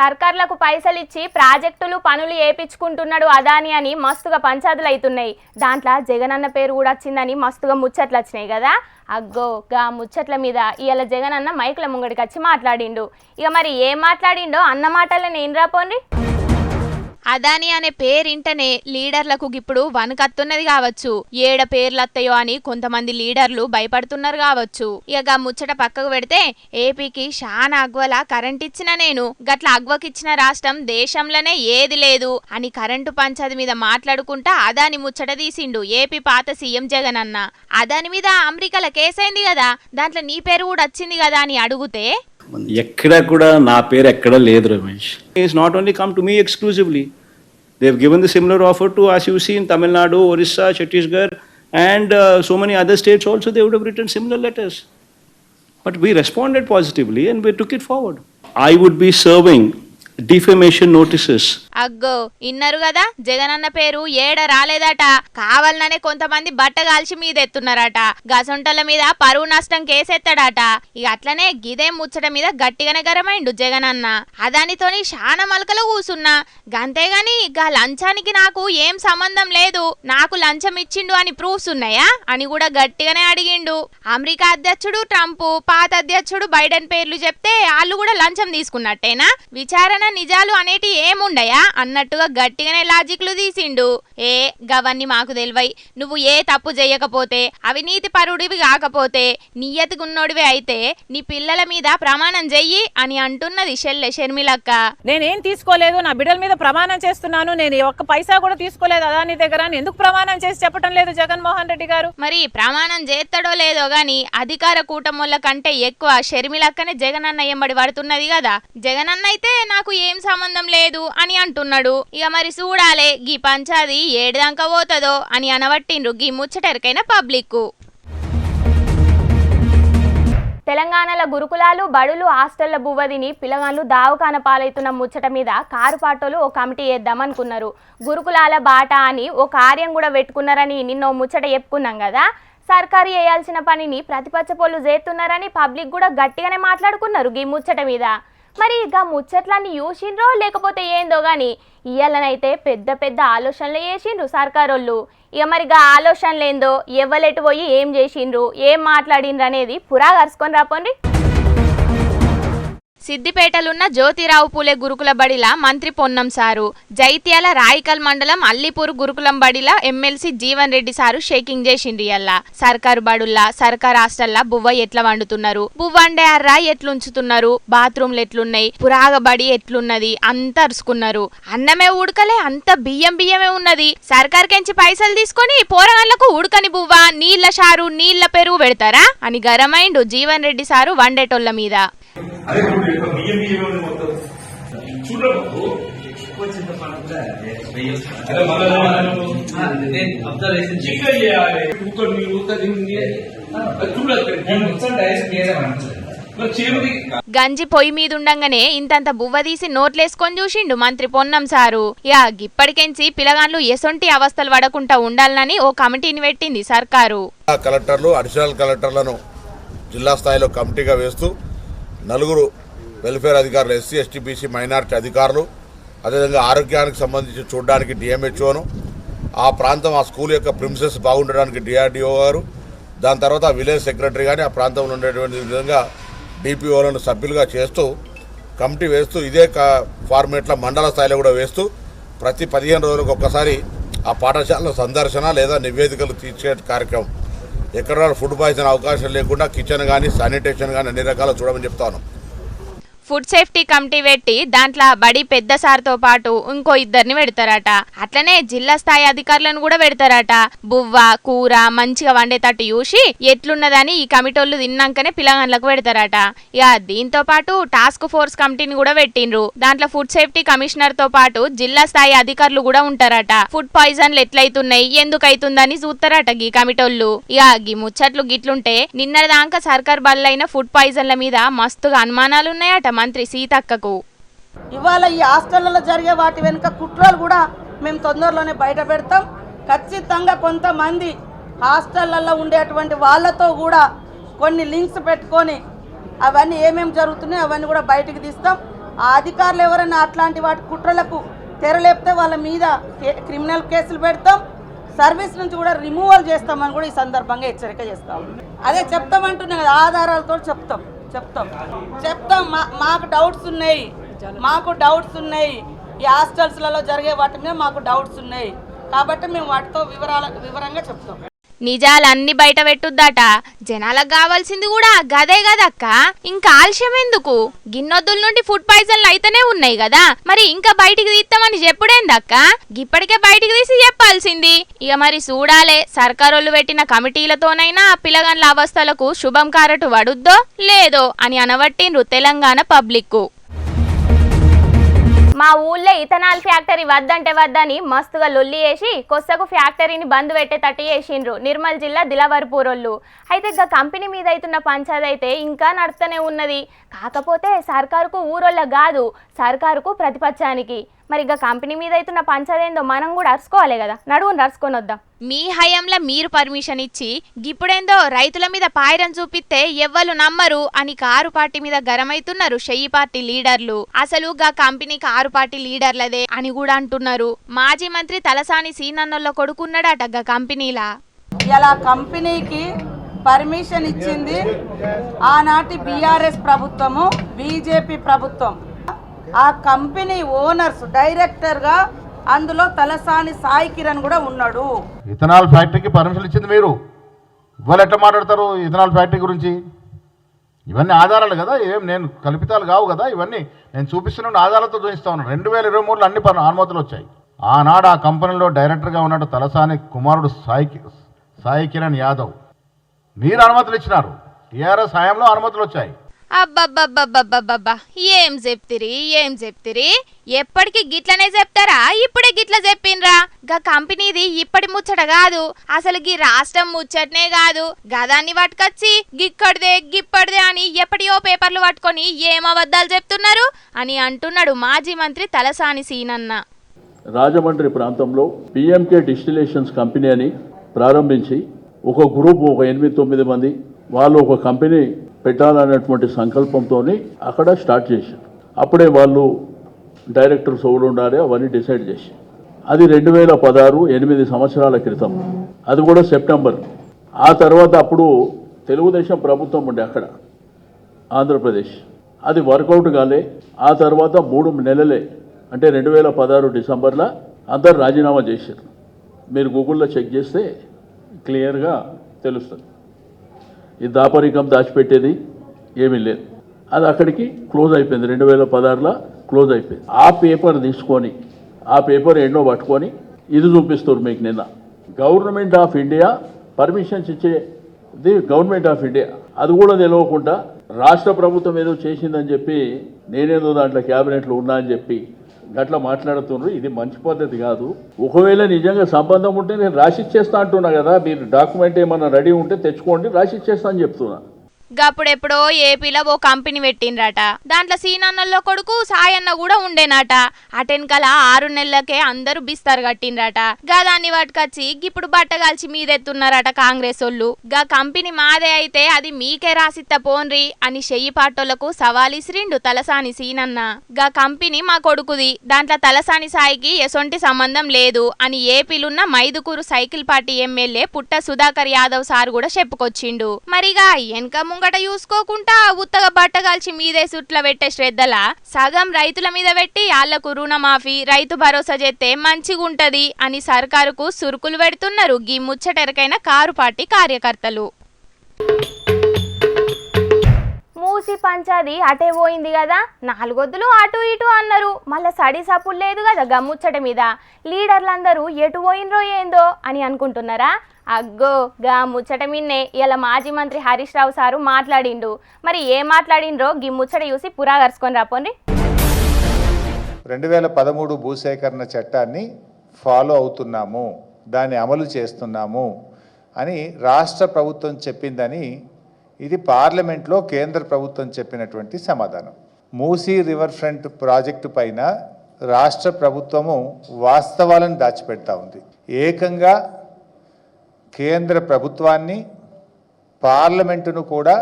సర్కార్లకు పైసలు ఇచ్చి ప్రాజెక్టులు పనులు ఏపించుకుంటున్నాడు అదాని అని మస్తుగా పంచాదులు అవుతున్నాయి. దాంట్లో జగనన్న పేరు కూడా వచ్చిందని మస్తుగా ముచ్చట్లు వచ్చినాయి కదా. అగ్గో గా ముచ్చట్ల మీద ఇవాళ జగనన్న మైకుల ముంగడికి వచ్చి మాట్లాడిండు. ఇక మరి ఏం మాట్లాడిండో అన్న మాటలను ఏం రాపోండి. అదాని అనే పేరింటనే లీడర్లకు ఇప్పుడు వణకత్తున్నది కావచ్చు. ఏడ పేర్లత్తయో అని కొంతమంది లీడర్లు భయపడుతున్నారు కావచ్చు. ఇక ముచ్చట పక్కకు పెడితే ఏపీకి శానా అగ్వల కరెంట్ ఇచ్చిన నేను గట్ల అగ్వకిచ్చిన రాష్ట్రం దేశంలోనే ఏది లేదు అని కరెంటు పంచాది మీద మాట్లాడుకుంటా అదాని ముచ్చట తీసిండు ఏపీ పాత సీఎం జగన్ అన్న. అదాని మీద అమెరికాల కేసైంది కదా, దాంట్లో నీ పేరు కూడా వచ్చింది కదా అని అడిగితే ఎక్కడ కూడా నా పేరు ఎక్కడ లేదు Ramesh. It's not only come to me exclusively. They have given the similar offer to as you see in Tamil Nadu, Orissa, Chhattisgarh and so many other states also. They would have written similar letters, but we responded positively and we took it forward. I would be serving defamation notices. అగ్గో inner కదా, జగనన్న పేరు ఏడ రాలేదట. కావాలనే కొంతమంది బట్టగాల్చి మీద ఎత్తున్నారట. గసొంటల మీద పరువు నష్టం కేసెత్తాడట. ఇక అట్లనే గిదే ముచ్చట మీద గట్టిగానే గరమైండు జగనన్న. అదానితోని శానా మలకలు కూసున్నా గంతేగాని గా లంచానికి నాకు ఏం సంబంధం లేదు, నాకు లంచం ఇచ్చిండు అని ప్రూఫ్స్ ఉన్నాయా అని కూడా గట్టిగానే అడిగిండు. అమెరికా అధ్యక్షుడు ట్రంప్, పాత అధ్యక్షుడు బైడెన్ పేర్లు చెప్తే వాళ్ళు కూడా లంచం తీసుకున్నట్టేనా? విచారణ నిజాలు అనేటి ఏముండయా అన్నట్టుగా గట్టిగానే లాజిక్లు తీసిండు. గవన్నీ మాకు తెలివై, నువ్వు ఏ తప్పు చేయకపోతే, అవినీతి పరుడివి కాకపోతే, నియతిగున్నోడివి అయితే నీ పిల్లల మీద ప్రమాణం చెయ్యి అని అంటున్నది షర్మిలక్క. నేనేం తీసుకోలేదు, నా బిడ్డల మీద ప్రమాణం చేస్తున్నాను, నేను ఒక్క పైసా కూడా తీసుకోలేదు అదాని దగ్గర అని ఎందుకు ప్రమాణం చేసి చెప్పడం లేదు జగన్మోహన్ రెడ్డి గారు? మరి ప్రమాణం చేస్తాడో లేదో గాని అధికార కూటముల కంటే ఎక్కువ షర్మిలక్కనే జగనన్న ఎంబడి పడుతున్నది కదా. జగనన్న అయితే నాకు ఏం సంబంధం లేదు అని అంటున్నాడు. ఇక మరి చూడాలే గీ పంచాది ఏడుదాకా పోతుందో అని అనబట్టిండ్రు గీ ముచ్చటెరకైన పబ్లిక్. తెలంగాణలో గురుకులాలు, బడులు, హాస్టళ్ల బువ్వదిని పిల్లగాళ్ళు దావకాన పాలైతున్న ముచ్చట మీద కారు పాటోలు ఓ కమిటీ వేద్దామనుకున్నారు. గురుకులాల బాట అని ఓ కార్యం కూడా పెట్టుకున్నారని నిన్న ముచ్చట చెప్పుకున్నాం కదా. సర్కారు చేయాల్సిన పనిని ప్రతిపక్ష పోలు చేస్తున్నారని పబ్లిక్ కూడా గట్టిగానే మాట్లాడుకున్నారు గీ ముచ్చట మీద. మరి ఇక ముచ్చట్లన్నీ చూసిండ్రో లేకపోతే ఏందో గాని ఇయ్యాలనైతే పెద్ద పెద్ద ఆలోచనలు చేసిండ్రు సర్కారోళ్ళు. ఇక మరిగా ఆలోచనలు ఏందో, ఎవ్వలెటు పోయి ఏం చేసిండ్రు, ఏం మాట్లాడిండ్రు అనేది పురా కరుసుకొని రాపోండి. సిద్దిపేటలున్న జ్యోతిరావు పూలే గురుకుల బడిల మంత్రి పొన్నం సారు, జైత్యాల రాయికల్ మండలం అల్లిపూర్ గురుకులం బడిల ఎమ్మెల్సీ జీవన్ రెడ్డి సారు షేకింగ్ చేసిండ్రు. ఇయ్యాల సర్కారు బడుల్లా, సర్కారు హాస్టల్లా బువ్వ ఎట్లా వండుతున్నారు, బువ్వండే అర్రా ఎట్లుంచుతున్నారు, బాత్రూమ్లు ఎట్లున్నాయి, పురాగ బడి ఎట్లున్నది అంత అరుచుకున్నారు. అన్నమే ఉడకలే, అంత బియ్యమే ఉన్నది. సర్కార్కెంచి పైసలు తీసుకొని పోరగాళ్లకు ఉడకని బువ్వ, నీళ్ల షారు, నీళ్ల పెరుగు పెడతారా అని గరమైండు జీవన్ రెడ్డి సారు వండేటోళ్ల మీద. గంజి పొయ్యి మీదుండంగానే ఇంతంత బువ్వ తీసి నోట్లేసుకొని చూసిండు మంత్రి పొన్నం సారు. ఇప్పటికెంచి పిల్లగాండ్లు ఎసొంటి అవస్థలు పడకుండా ఉండాలని ఓ కమిటీని పెట్టింది సర్కారు. కలెక్టర్లు, అడిషనల్ కలెక్టర్లను జిల్లా స్థాయిలో కమిటీగా వేస్తూ 4 వెల్ఫేర్ అధికారులు, ఎస్సీ, ఎస్టీ, బీసీ, మైనారిటీ అధికారులు, అదేవిధంగా ఆరోగ్యానికి సంబంధించి చూడడానికి డిఎంహెచ్ఓను, ఆ ప్రాంతం ఆ స్కూల్ యొక్క ప్రిన్సెస్ బాగుండడానికి డిఆర్డిఓ గారు, దాని తర్వాత విలేజ్ సెక్రటరీ కానీ ఆ ప్రాంతంలో ఉండేటువంటి విధంగా డిపిఓలను సభ్యులుగా చేస్తూ కమిటీ వేస్తూ ఇదే ఫార్మేట్లో మండల స్థాయిలో కూడా వేస్తూ ప్రతి 15 రోజులకు ఒక్కసారి ఆ పాఠశాల సందర్శన లేదా నివేదికలు తీర్చే కార్యక్రమం. ఎక్కడ ఫుడ్ పాయిజన్ అవకాశం లేకుండా కిచెన్ కానీ శానిటేషన్ కానీ అన్ని రకాలు చూడమని చెప్తాను. ఫుడ్ సేఫ్టీ కమిటీ పెట్టి దాంట్లో బడి పెద్ద సార్తో పాటు ఇంకో 2 పెడతారట. అట్లనే జిల్లా స్థాయి అధికారులను కూడా పెడతారట. బువ్వ కూర మంచిగా వండేటట్టు చూసి ఎట్లున్నదని ఈ కమిటీలు తిన్నాకనే పిల్లగాళ్ళకు పెడతారట. దీంతో పాటు టాస్క్ ఫోర్స్ కమిటీని కూడా పెట్టిండ్రు. దాంట్లో ఫుడ్ సేఫ్టీ కమిషనర్ తో పాటు జిల్లా స్థాయి అధికారులు కూడా ఉంటారట. ఫుడ్ పాయిజన్లు ఎట్లయితున్నాయి, ఎందుకు అవుతుందని చూస్తారట ఈ కమిటీలు. ఈ ముచ్చట్లు గిట్లుంటే నిన్నదాకా సర్కార్ బల్లైన ఫుడ్ పాయిజన్ల మీద మస్తుగా అనుమానాలున్నాయట మంత్రి సీతక్కకు. ఇవాళ ఈ హాస్టళ్లలో జరిగే వాటి వెనుక కుట్రలు కూడా మేము తొందరలోనే బయట పెడతాం. ఖచ్చితంగా కొంతమంది హాస్టళ్లలో ఉండేటువంటి వాళ్ళతో కూడా కొన్ని లింక్స్ పెట్టుకొని అవన్నీ ఏమేమి జరుగుతున్నాయో అవన్నీ కూడా బయటికి తీస్తాం. ఆ అధికారులు ఎవరైనా అట్లాంటి వాటి కుట్రలకు తెరలేపితే వాళ్ళ మీద క్రిమినల్ కేసులు పెడతాం, సర్వీస్ నుంచి కూడా రిమూవల్ చేస్తామని కూడా ఈ సందర్భంగా హెచ్చరిక చేస్తాం. అదే చెప్తామంటున్నాం కదా, ఆధారాలతో చెప్తాం. మాకు డౌట్స్ ఉన్నాయి, ఈ హాస్టల్స్లలో జరిగే వాటి మీద మాకు డౌట్స్ ఉన్నాయి కాబట్టి మేము వాటితో వివరంగా చెప్తాం. నిజాలన్నీ బయట పెట్టుద్దట. జనాలకు కావాల్సింది కూడా గదే కదక్క, ఇంకా ఆలస్యం ఎందుకు? గిన్నొద్దుల నుండి ఫుడ్ పాయిజన్లు అయితేనే ఉన్నాయి కదా, మరి ఇంకా బయటికి తీస్తామని చెప్పుడేందక్క? ఇప్పటికే బయటికి తీసి చెప్పాల్సింది. ఇక మరి చూడాలే, సర్కారోళ్ళు పెట్టిన కమిటీలతోనైనా పిల్లగాండ్ల అవస్థలకు శుభం కారటు వడుద్దో లేదో అని అనవట్టిండ్రు తెలంగాణ పబ్లిక్. మా ఊళ్ళో ఇథనాల్ ఫ్యాక్టరీ వద్దంటే వద్దని మస్తుగా లొల్లి వేసి కొత్తకు ఫ్యాక్టరీని బంద్ పెట్టేటట్టు చేసిండ్రు నిర్మల్ జిల్లా దిలవర్పూరోళ్ళు. అయితే ఇక కంపెనీ మీద అవుతున్న పంచాయతీ అయితే ఇంకా నడుస్తూనే ఉన్నది. కాకపోతే సర్కారుకు ఊరోళ్ళ కాదు, సర్కారుకు ప్రతిపక్షానికి. మరి ఇక కంపెనీ మీద అవుతున్న పంచాయతీ ఏందో మనం కూడా అరుచుకోవాలి కదా, నడువుని అరుచుకొని వద్దాం. మీ హయాంలో మీరు పర్మిషన్ ఇచ్చి గిప్పుడేందో రైతుల మీద పాయిరం చూపిస్తే ఎవ్వరు నమ్మరు అని కారు పార్టీ మీద గరమైతున్నారు షెయ్యి పార్టీ లీడర్లు. అసలు గా కంపెనీ కారు పార్టీ లీడర్లదే అని కూడా అంటున్నారు. మాజీ మంత్రి తలసాని సీనన్నోళ్ళ కొడుకున్నాడట గా కంపెనీలా. ఇలా కంపెనీకి పర్మిషన్ ఇచ్చింది ఆనాటి బీఆర్ఎస్ ప్రభుత్వము, బీజేపీ ప్రభుత్వం. ఆ కంపెనీ ఓనర్స్ డైరెక్టర్గా అందులో తలసాని సాయి కిరణ్ కూడా ఉన్నాడు. ఇథనాల్ ఫ్యాక్టరీకి పర్మిషన్ ఇచ్చింది మీరు, ఇవాళ ఎట్లా మాట్లాడతారు ఇథనాల్ ఫ్యాక్టరీ గురించి? ఇవన్నీ ఆధారాలు కదా, ఏం నేను కల్పితాలు కావు కదా, ఇవన్నీ నేను చూపిస్తున్న ఆధారాలతో చూపిస్తా ఉన్నాను. 2023లో అన్ని అనుమతులు వచ్చాయి. ఆనాడు ఆ కంపెనీలో డైరెక్టర్గా ఉన్నాడు తలసాని కుమారుడు సాయి కిరణ్ యాదవ్. మీరు అనుమతులు ఇచ్చినారు, టీఆర్ఎస్ హయాంలో అనుమతులు వచ్చాయి. అబ్బబ్బబ్బబ్బబ్బబ్బబ్బా, ఏం చెప్తిరి? ఎప్పటికి గిట్లనే చెప్తారా? ఇప్పుడే గిట్ల చెప్పిండ్రా? గా కంపెనీది ఇప్పటి ముచ్చట కాదు, అసలు గీ రాష్ట్రం ముచ్చటనే కాదు. గదాన్ని పట్టుకొచ్చి గిప్పటిదే అని ఎప్పటియో పేపర్లు పట్టుకొని ఏం అబద్ధాలు చెప్తున్నారు అని అంటున్నాడు మాజీ మంత్రి తలసాని సీనన్న. రాజమండ్రి ప్రాంతంలో పిఎంకే డిస్టిలేషన్స్ కంపెనీ అని ప్రారంభించి ఒక గ్రూప్, ఒక 8-9 మంది వాళ్ళు ఒక కంపెనీ పెట్టాలనేటువంటి సంకల్పంతో అక్కడ స్టార్ట్ చేశారు. అప్పుడే వాళ్ళు డైరెక్టర్స్ ఎవరు ఉండాలి అవన్నీ డిసైడ్ చేసి, అది 2016, 8 సంవత్సరాల క్రితం, అది కూడా సెప్టెంబర్. ఆ తర్వాత అప్పుడు తెలుగుదేశం ప్రభుత్వం ఉండే అక్కడ ఆంధ్రప్రదేశ్, అది వర్కౌట్ కాలే. ఆ తర్వాత 3 నెలలే అంటే 2016 డిసెంబర్లో అందరు రాజీనామా చేశారు. మీరు గూగుల్లో చెక్ చేస్తే క్లియర్గా తెలుస్తుంది. ఈ దాపరికం దాచిపెట్టేది ఏమీ లేదు, అది అక్కడికి క్లోజ్ అయిపోయింది. 2016లో క్లోజ్ అయిపోయింది. ఆ పేపర్ తీసుకొని, ఆ పేపర్ ఎన్నో పట్టుకొని ఇది చూపిస్తారు మీకు. నిన్న గవర్నమెంట్ ఆఫ్ ఇండియా పర్మిషన్స్ ఇచ్చేది గవర్నమెంట్ ఆఫ్ ఇండియా, అది కూడా తెలియకుండా రాష్ట్ర ప్రభుత్వం ఏదో చేసిందని చెప్పి నేనేదో దాంట్లో క్యాబినెట్లో ఉన్నా అని చెప్పి గట్లా మాట్లాడుతున్నారు. ఇది మంచి పద్ధతి కాదు. ఒకవేళ నిజంగా సంబంధం ఉంటే నేను రాసిచ్చేస్తా అంటున్నా కదా, మీరు డాక్యుమెంట్ ఏమన్నా రెడీ ఉంటే తెచ్చుకోండి, రాసిచ్చేస్తా అని చెప్తున్నా. గప్పుడెప్పుడో ఏపీలో ఓ కంపెనీ పెట్టిండ్రట, దాంట్లో సీనన్నల్లో కొడుకు సాయన్న కూడా ఉండేనట. అటెన్కల 6 నెలలకే అందరూ బిస్తారు కట్టిండ్రట. దాన్ని పట్టుకొచ్చి ఇప్పుడు బట్టగాల్చి మీదెత్తున్నారట కాంగ్రెస్ వాళ్ళు. గా కంపెనీ మాదే అయితే అది మీకే రాసిత్త పోన్రి అని షెయ్యి పాటోళ్లకు సవాలిసిరిండు తలసాని సీనన్న. గా కంపెనీ మా కొడుకుది, దాంట్లో తలసాని సాయికి ఎసొంటి సంబంధం లేదు అని ఏపీలున్న మైదుకూరు సైకిల్ పార్టీ ఎమ్మెల్యే పుట్ట సుధాకర్ యాదవ్ సార్ కూడా చెప్పుకొచ్చిండు. మరిగా వెనక ముంగట చూసుకోకుండా ఉత్తగా బట్టగాల్చి మీదే సుట్ల పెట్టే శ్రద్ధల సగం రైతుల మీద పెట్టి ఆళ్లకు రుణమాఫీ, రైతు భరోసా చేస్తే మంచిగుంటది అని సర్కారుకు సురుకులు పెడుతున్నారు గీ ముచ్చటెరకైన కారు పార్టీ కార్యకర్తలు. మూసి పంచాది అటే పోయింది కదా, 4 వద్దులు అటు ఇటు అన్నారు. మళ్ళీ సడి సప్పుడు లేదు కదా గమ్ముచ్చట మీద. లీడర్లందరూ ఎటు పోయినరో ఏందో అని అనుకుంటున్నారా? అగ్గో గా ముచ్చట మిన్నే ఇలా మాజీ మంత్రి హరీష్ రావు సారు మాట్లాడిండు. మరి ఏం మాట్లాడిండ్రో గి ముచ్చట చూసి పురాగరుచుకొని రాపోండి. 2013 భూసేకరణ చట్టాన్ని ఫాలో అవుతున్నాము, దాన్ని అమలు చేస్తున్నాము అని రాష్ట్ర ప్రభుత్వం చెప్పిందని ఇది పార్లమెంట్లో కేంద్ర ప్రభుత్వం చెప్పినటువంటి సమాధానం. మూసీ రివర్ ఫ్రంట్ ప్రాజెక్టు పైన రాష్ట్ర ప్రభుత్వము వాస్తవాలను దాచిపెడతా ఉంది. ఏకంగా కేంద్ర ప్రభుత్వాన్ని, పార్లమెంటును కూడా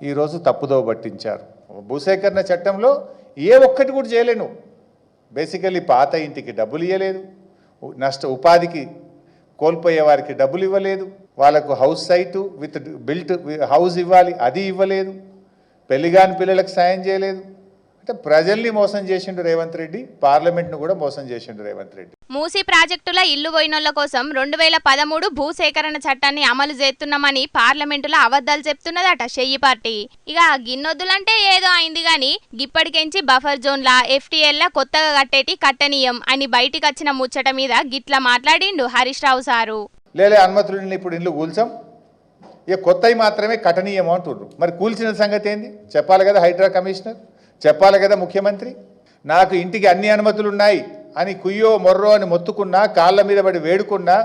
ఈరోజు తప్పుదోవ పట్టించారు. భూసేకరణ చట్టంలో ఏ ఒక్కటి కూడా చేయలేను. బేసికల్లీ పాత ఇంటికి డబ్బులు ఇవ్వలేదు, ఉపాధికి కోల్పోయే వారికి డబ్బులు ఇవ్వలేదు, వాళ్ళకు house site with built house ఇవ్వాలి, అది ఇవ్వలేదు, పెళ్లిగాని పిల్లలకు సాయం చేయలేదు. అంటే ప్రజల్ని మోసం చేసిండు రేవంత్ రెడ్డి, పార్లమెంట్ను కూడా మోసం చేసిండు రేవంత్ రెడ్డి. మూసీ ప్రాజెక్టుల ఇల్లు పోయినోళ్ల కోసం 2013 భూసేకరణ చట్టాన్ని అమలు చేస్తున్నామని పార్లమెంటులో అబద్ధాలు చెప్తున్నదట షెయ్యి పార్టీ. ఇక గిన్నొద్దులంటే ఏదో అయింది గాని గిప్పటికెంచి బఫర్ జోన్ల ఎఫ్టీఎల్లా కొత్తగా కట్టేటి కట్టనీయం అని బయటికి వచ్చిన ముచ్చట మీద గిట్లా మాట్లాడిండు హరీష్ రావు సారు. లేలే అనుమతులు ఇప్పుడు ఇల్లు కూల్చాం, ఇక కొత్తవి మాత్రమే కట్టనీయం అంటున్నారు. మరి కూల్చిన సంగతి ఏంది చెప్పాలి కదా హైడ్రా కమిషనర్, చెప్పాలి కదా ముఖ్యమంత్రి. నాకు ఇంటికి అన్ని అనుమతులు ఉన్నాయి అని కుయ్యో మొర్రో అని మొత్తుకున్నా, కాళ్ళ మీద పడి వేడుకున్నా,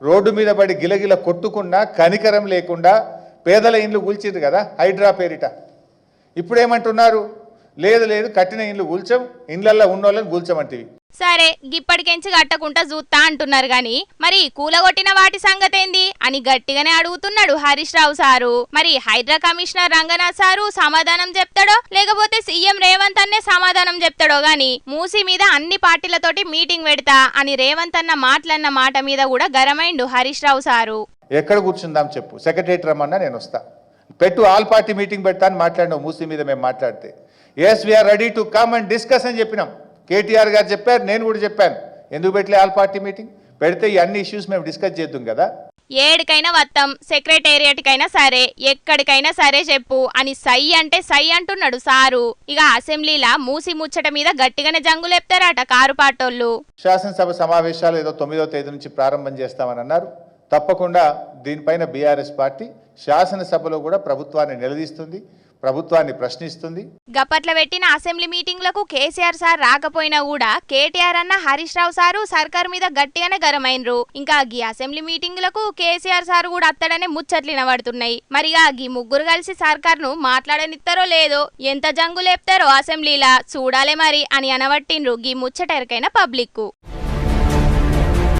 రోడ్డు మీద పడి గిలగిల కొట్టుకున్నా కనికరం లేకుండా పేదల ఇండ్లు కూల్చిండ్రు కదా హైడ్రా పేరిట. ఇప్పుడేమంటున్నారు, లేదు లేదు కట్టిన ఇండ్లు కూల్చాం, ఇండ్లల్లో ఉన్నోళ్ళని కూల్చమంటివి. సరే గిప్పటికెంచి కట్టకుండా చూస్తా అంటున్నారు గాని మరి కూలగొట్టిన వాటి సంగతేంది అని గట్టిగానే అడుగుతున్నాడు హరీష్ రావు సారు. మరి హైడ్రా కమిషనర్ రంగనాథ్ సారు సమాధానం చెప్తాడో లేకపోతే సీఎం రేవంత్ అన్నే సమాధానం చెప్తాడో గాని మూసీ మీద అన్ని పార్టీలతోటి మీటింగ్ పెడతా అని రేవంత్ అన్న మాటలన్న మాట మీద కూడా గరమైండు హరీష్ రావు సారు. ఎక్కడ కూర్చుందాం చెప్పు, సెక్రటరేట్ రమ్మన్నా నేను వస్తా, పెట్టు ఆల్ పార్టీ మీటింగ్ పెడతా అని మాట్లాడినావు మూసీ మీద. మేము మాట్లాడితే yes we're ready to come and discuss అని చెప్పినాం. కేటీఆర్ గారు చెప్పారు, నేను కూడా చెప్పాను. ఎందుకు పెట్టలే ఆల్ పార్టీ మీటింగ్? పెడితే ఈ అన్ని ఇష్యూస్ మేము డిస్కస్ చేద్దాం కదా. ఏడికైనా వత్తం, సెక్రటేరియట్కైనా సరే, ఎక్కడికైనా సరే చెప్పు అని సై అంటే సై అంటున్నాడు సారు. ఇక అసెంబ్లీలా మూసి ముచ్చట మీద గట్టిగానే జంగులేపుతారట కారు పాటోళ్ళు. శాసనసభ సమావేశాలు ఏదో 9వ తేదీ నుంచి ప్రారంభం చేస్తామని అన్నారు. తప్పకుండా దీనిపైన బీఆర్ఎస్ పార్టీ శాసనసభలో కూడా ప్రభుత్వాన్ని నిలదీస్తుంది, ప్రభుత్వాన్ని ప్రశ్నిస్తుంది. గప్పట్ల పెట్టిన అసెంబ్లీ మీటింగ్లకు కేసీఆర్ సార్ రాకపోయినా కూడా కేటీఆర్ అన్న హరీష్ రావు సారు సర్కార్ మీద గట్టిగానే గరమైనరు. ఇంకా గీ అసెంబ్లీ మీటింగ్లకు కేసీఆర్ సార్ కూడా అత్తడనే ముచ్చట్లు వినబడుతున్నాయి. మరిగా గీ ముగ్గురు కలిసి సర్కార్ను మాట్లాడనిస్తారో లేదో, ఎంత జంగు లేపుతారో అసెంబ్లీలా చూడాలే మరి అని అనబట్టిండ్రు గీ ముచ్చటెరకైన పబ్లిక్.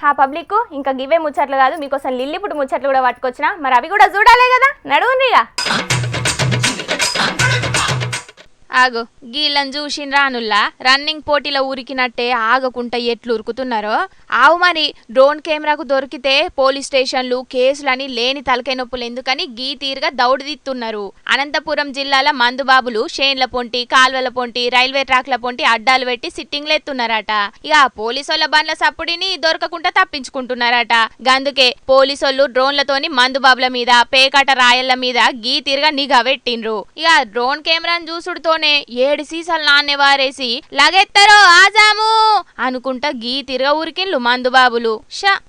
ఆ పబ్లిక్ ఇంకా గివే ముచ్చట్లు కాదు, మీకోసం లిల్లిపుట్టు ముచ్చట్లు కూడా పట్టుకొచ్చిన, మరి అవి కూడా చూడాలే కదా, నడువుందిగా. ఆగో గీళ్ళని చూసిన రానుల్లా రన్నింగ్ పోటీలో ఉరికినట్టే ఆగకుండా ఎట్లు ఉరుకుతున్నారో. ఆవు మరి డ్రోన్ కెమెరాకు దొరికితే పోలీస్ స్టేషన్లు కేసులని లేని తలకై నొప్పులు ఎందుకని గీ తీరుగా దౌడుదిస్తున్నారు. అనంతపురం జిల్లాల మందుబాబులు షేన్ల పొంటి, కాల్వల పొంటి, రైల్వే ట్రాక్ల పొంటి అడ్డాలు పెట్టి సిట్టింగ్లు ఎత్తున్నారట. ఇక పోలీసోళ్ళ బండ్ల సప్పుడిని దొరకకుండా తప్పించుకుంటున్నారట. గందుకే పోలీసోళ్ళు డ్రోన్లతోని మందుబాబుల మీద, పేకాట రాయళ్ల మీద గీ తీరుగా నిఘా పెట్టిండ్రు. ఇక డ్రోన్ కెమెరాను చూసుడుతో 7 సీసాలు నాన్నే వారేసి లగెత్తరో ఆజాము అనుకుంటా గీ తిరగ ఉరికిన్లు మందుబాబులు.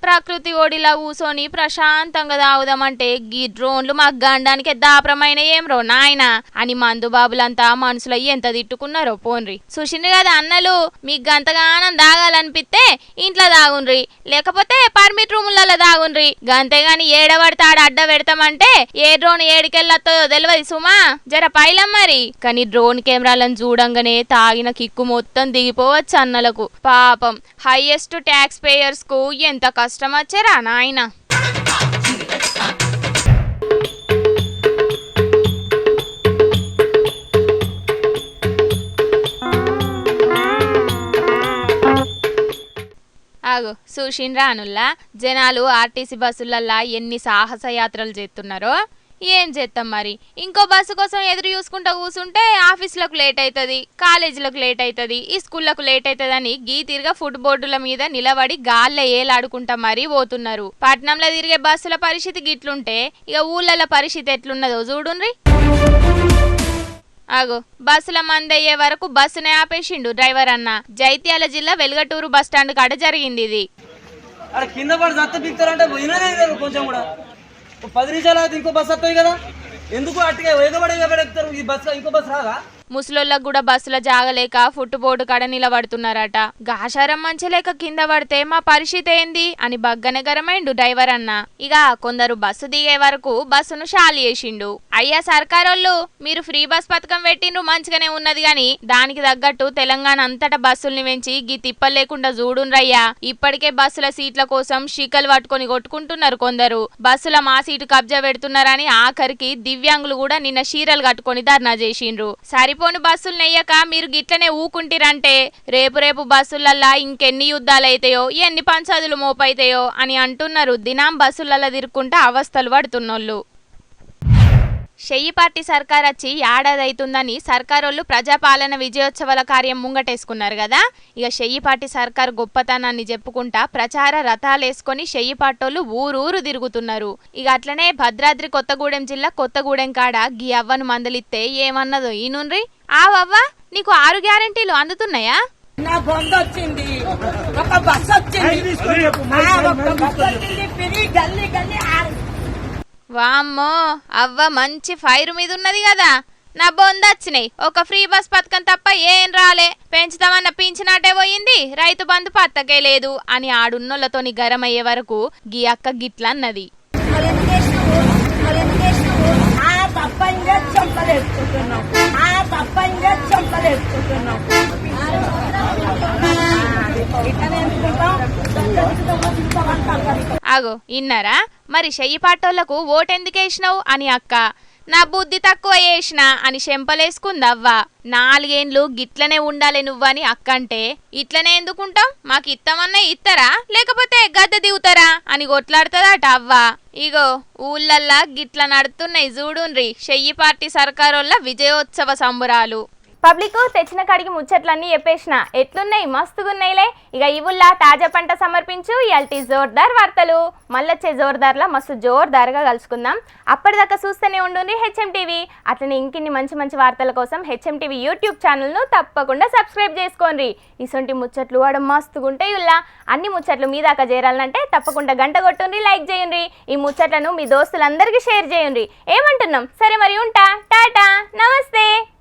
ప్రకృతి ఒడిలా కూసోని ప్రశాంతంగా తాగుదామంటే గీ డ్రోన్లు మా గండానికి దాప్రమైన ఏమ్రో నాయన అని మందుబాబులంతా మనసులో ఎంత తిట్టుకున్నారో పోన్రి. చూసిండ్రు కదా అన్నలు, మీకు గంతగానం దాగాలనిపిస్తే ఇంట్లో దాగుండ్రి, లేకపోతే పర్మిట్ రూములలో దాగుండ్రి. గంతేగాని ఏడబడితే ఆడ అడ్డ పెడతామంటే ఏ డ్రోన్ ఏడికెళ్ళొస్తుందో తెలియదు సుమా, జర పైలం మరి. కానీ డ్రోన్ కెమెరాలను చూడంగానే తాగిన కిక్కు మొత్తం దిగిపోవచ్చు అన్నలకు. పాపం హైయెస్ట్ ట్యాక్స్ పేయర్స్ కు ఎంత కష్టం వచ్చారా నాయన. ఆగు చూసిండ్రా అనుల్లా జనాలు ఆర్టీసీ బస్సులల్లా ఎన్ని సాహస యాత్రలు చేస్తున్నారో. ఏం చేస్తాం మరి, ఇంకో బస్సు కోసం ఎదురు చూసుకుంటా కూర్చుంటే ఆఫీసులకు లేట్ అవుతుంది, కాలేజీలకు లేట్ అవుతుంది, ఈ స్కూళ్లకు లేట్ అవుతుంది అని గీ తిరిగా ఫుడ్ బోర్డుల మీద నిలబడి గాల్లో ఏలాడుకుంటా మరీ పోతున్నారు. పట్నంలో తిరిగే బస్సుల పరిస్థితి గిట్లుంటే ఇక ఊళ్ళల పరిస్థితి ఎట్లున్నదో చూడుండ్రి. ఆగో బస్సుల మందయ్యే వరకు బస్సునే ఆపేసిండు డ్రైవర్ అన్న. జైత్యాల జిల్లా వెలుగటూరు బస్టాండ్ కాడ జరిగింది ఇది. కింద పడి సత్త బిక్తారంటే కొంచెం కూడా 10 నిమిషాలు అయితే ఇంకో బస్సు వస్తాయి కదా, ఎందుకు అట్టుగా ఎగబడి ఎక్కుతారు? ఈ బస్సు ఇంకో బస్సు రాదా? ముసలోళ్ళకు కూడా బస్సుల జాగలేక ఫుట్బోర్డు కాడ నిలబడుతున్నారట. గాషారం మంచి లేక కింద పడితే మా పరిస్థితి ఏంది అని బగ్గన గరమైండు డ్రైవర్ అన్న. ఇక కొందరు బస్సు దిగే వరకు బస్సును షాలి చేసిండు. అయ్యా సర్కారోళ్ళు, మీరు ఫ్రీ బస్ పథకం పెట్టిండ్రు మంచిగానే ఉన్నది గాని దానికి తగ్గట్టు తెలంగాణ అంతటా బస్సుల్ని పెంచి గీ తిప్పలు లేకుండా చూడుండ్రయ్యా. ఇప్పటికే బస్సుల సీట్ల కోసం షికలు పట్టుకొని కొట్టుకుంటున్నారు కొందరు. బస్సుల మా సీటు కబ్జా పెడుతున్నారని ఆఖరికి దివ్యాంగులు కూడా నిన్న చీరలు కట్టుకొని ధర్నా చేసిండ్రు. సరిపో లేనిపోని బస్సులు నెయ్యక మీరు గిట్లనే ఊకుంటిరంటే రేపు బస్సులల్లా ఇంకెన్ని యుద్ధాలు అయితాయో ఎన్ని పంచాదులు మోపైతాయో అని అంటున్నారు దినాం బస్సులల్లా తిరుక్కుంటా అవస్థలు పడుతున్నోళ్ళు. షెయ్యి పార్టీ సర్కార్ వచ్చి ఏడాది అవుతుందని సర్కారోళ్ళు ప్రజాపాలన విజయోత్సవాల కార్యం ముంగటేసుకున్నారు కదా. ఇక షెయ్యి పార్టీ సర్కార్ గొప్పతనాన్ని చెప్పుకుంటా ప్రచార రథాలు వేసుకొని షెయ్యి పార్టోళ్ళు ఊరూరు తిరుగుతున్నారు. ఇక అట్లనే భద్రాద్రి కొత్తగూడెం జిల్లా కొత్తగూడెం కాడ గీ అవ్వను మందలిస్తే ఏమన్నదో ఈనుండ్రి. అవ్వ నీకు 6 గ్యారెంటీలు అందుతున్నాయా? నా బొంద వచ్చింది, ఒక బస్ వచ్చింది, గల్లీ గల్లీ వామ్మో అవ్వ మంచి ఫైర్ మీద ఉన్నది కదా. నా బొందొచ్చినాయి, ఒక ఫ్రీ బస్ పథకం తప్ప ఏం రాలే, పెంచుతామన్న పింఛనాటే పోయింది, రైతు బంధు పత్తకే లేదు అని ఆడున్నోళ్లతోని గరమయ్యే వరకు గీ అక్క గిట్లన్నది. ఆగో ఇన్నారా? మరి షెయ్యి పాటోళ్లకు ఓటెందుకేసినావు అని అక్క నా బుద్ధి తక్కువ వేసిన అని చెంపలేసుకుందవ్వ. 4 ఏండ్లు గిట్లనే ఉండాలి నువ్వని అక్క అంటే ఇట్లనే ఎందుకుంటాం, మాకు ఇత్తమన్నా ఇత్తరా లేకపోతే గద్దె దిగుతారా అని కొట్లాడుతుందట అవ్వ. ఇగో ఊళ్ళల్లా గిట్ల నడుతున్నాయి చూడుండ్రి షెయ్యి పార్టీ సర్కారోళ్ళ విజయోత్సవ సంబురాలు. పబ్లిక్ తెచ్చిన కాడికి ముచ్చట్లన్నీ చెప్పేసిన ఎట్లున్నాయి, మస్తుగున్నాయిలే. ఇక ఇవుల్లా తాజా పంట సమర్పించు ఇయాల్టి జోర్దార్ వార్తలు. మళ్ళొచ్చే జోర్దార్లా మస్తు జోర్దార్గా కలుసుకుందాం. అప్పటిదాకా చూస్తూనే ఉండండి హెచ్ఎం టీవీ. అట్లనే ఇంకిన్ని మంచి మంచి వార్తల కోసం హెచ్ఎం టీవీ యూట్యూబ్ ఛానల్ను తప్పకుండా సబ్స్క్రైబ్ చేసుకోండి. ఇసొంటి ముచ్చట్లు వాడ మస్తుగుంటాయి. ఇల్లా అన్ని ముచ్చట్లు మీ దాకా చేరాలంటే తప్పకుండా గంట కొట్టుండి, లైక్ చేయండి. ఈ ముచ్చట్లను మీ దోస్తులందరికీ షేర్ చేయండి. ఏమంటున్నాం? సరే మరి ఉంటా, టాటా, నమస్తే.